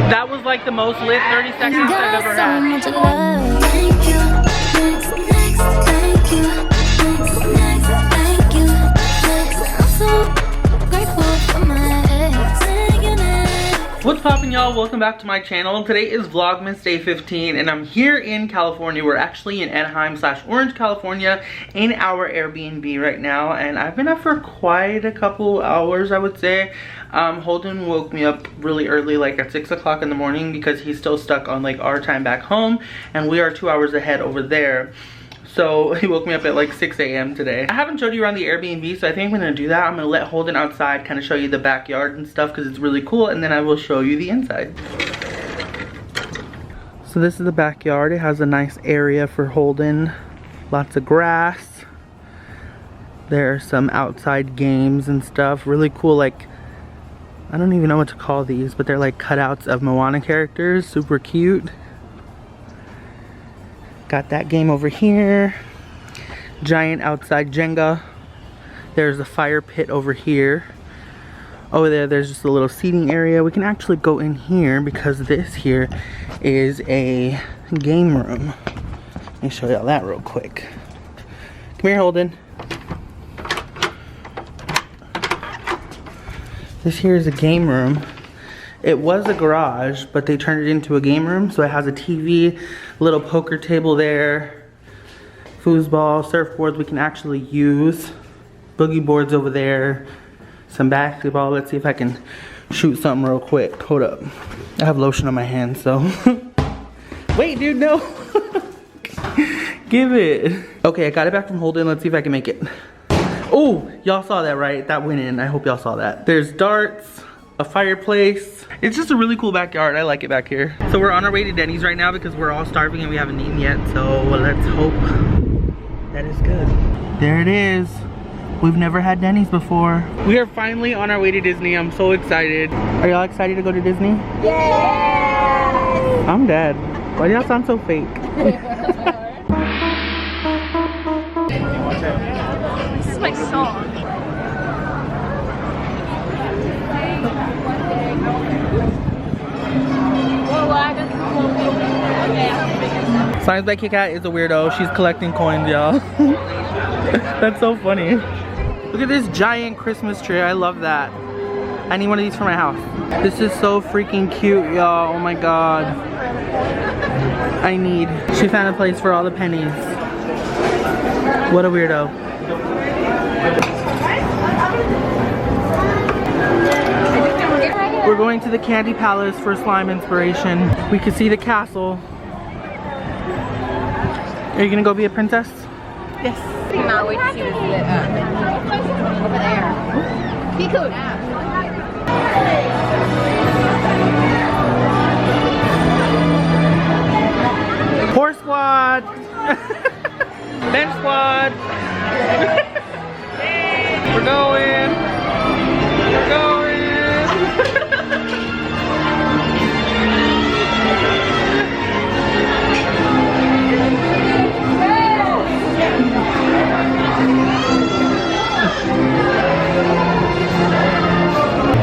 That was like the most lit 30 seconds I've ever had. Thank you. Next, thank you. Next, thank you. I'm so grateful for my ex. What's poppin', y'all? Welcome back to my channel. Today is Vlogmas Day 15 and I'm here in California. We're actually in Anaheim/Orange, California in our Airbnb right now, and I've been up for quite a couple hours, I would say. Holden woke me up really early, like at 6 o'clock in the morning, because he's still stuck on like our time back home and we are 2 hours ahead over there. So he woke me up at like 6 a.m. today. I haven't showed you around the Airbnb, so I think I'm gonna do that. I'm gonna let Holden outside, kind of show you the backyard and stuff because it's really cool, and then I will show you the inside. So this is the backyard. It has a nice area for Holden. Lots of grass. There are some outside games and stuff. Really cool, like, I don't even know what to call these, but they're like cutouts of Moana characters. Super cute. Got that game over here. Giant outside Jenga. There's a fire pit over here. Over there, there's just a little seating area. We can actually go in here because this here is a game room. Let me show y'all that real quick. Come here, Holden. This here is a game room. It was a garage, but they turned it into a game room. So it has a TV, little poker table there, foosball, surfboards we can actually use, boogie boards over there, some basketball. Let's see if I can shoot something real quick. Hold up. I have lotion on my hands, so. Wait, dude, no. Give it. Okay, I got it back from Holden. Let's see if I can make it. Oh, y'all saw that, right? That went in. I hope y'all saw that. There's darts, a fireplace. It's just a really cool backyard. I like it back here. So we're on our way to Denny's right now because we're all starving and we haven't eaten yet. So let's hope that is good. There it is. We've never had Denny's before. We are finally on our way to Disney. I'm so excited. Are y'all excited to go to Disney? Yeah! I'm dead. Why do y'all sound so fake? This is my song. Slimes by Kit Kat is a weirdo. She's collecting coins, y'all. That's so funny. Look at this giant Christmas tree. I love that. I need one of these for my house. This is so freaking cute, y'all. Oh my god. She found a place for all the pennies. What a weirdo. We're going to the Candy Palace for slime inspiration. We can see the castle. Are you gonna go be a princess? Yes. I cannot wait to see this lit up. Over there. Be cool. Horse squad! Bench squad! We're going! We're going!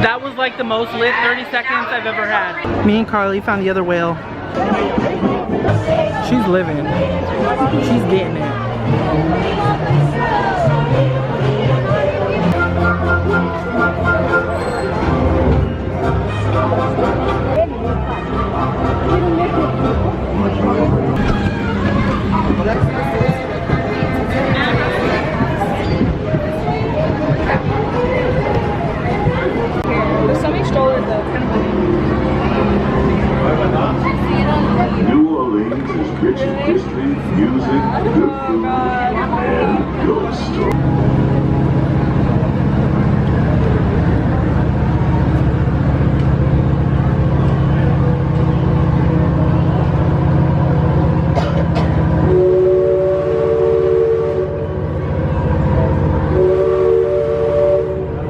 That was like the most lit 30 seconds I've ever had. Me and Carly found the other whale. She's living. She's getting it. Somebody stole it though. New Orleans is rich in history, music, good food, and ghost stories.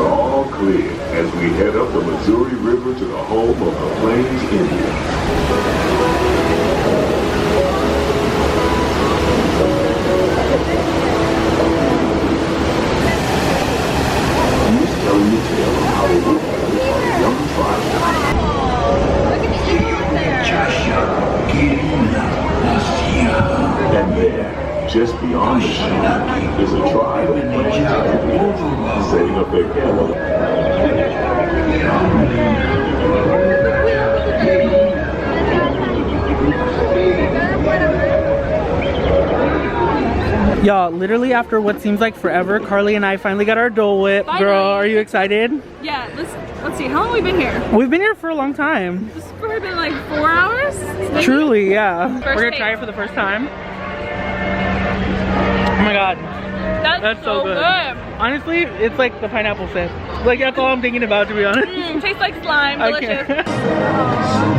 All clear as we head up the Missouri River to the home of the Plains Indians. Just beyond the shop is a tribe of Italians setting up their camp. Y'all, literally after what seems like forever, Carly and I finally got our Dole Whip. Finally. Girl, are you excited? Yeah, let's see. How long have we been here? We've been here for a long time. This has probably been like 4 hours? Maybe? Truly, yeah. First We're gonna taste. try it for the first time. Oh my god. That's so good. Honestly, it's like the pineapple sip. Like that's all I'm thinking about, to be honest. Tastes like slime. I Delicious. can't.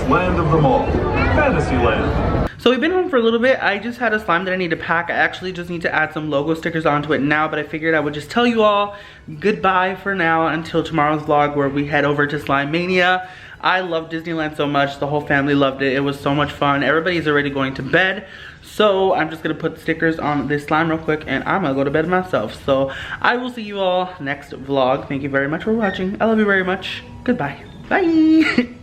Land of them all, Fantasyland. So we've been home for a little bit. I just had a slime that I need to pack. I actually just need to add some logo stickers onto it now, but I figured I would just tell you all goodbye for now until tomorrow's vlog where we head over to Slime Mania. I love Disneyland so much. The whole family loved it. It was so much fun. Everybody's already going to bed. So I'm just gonna put stickers on this slime real quick and I'm gonna go to bed myself. So I will see you all next vlog. Thank you very much for watching. I love you very much. Goodbye. Bye.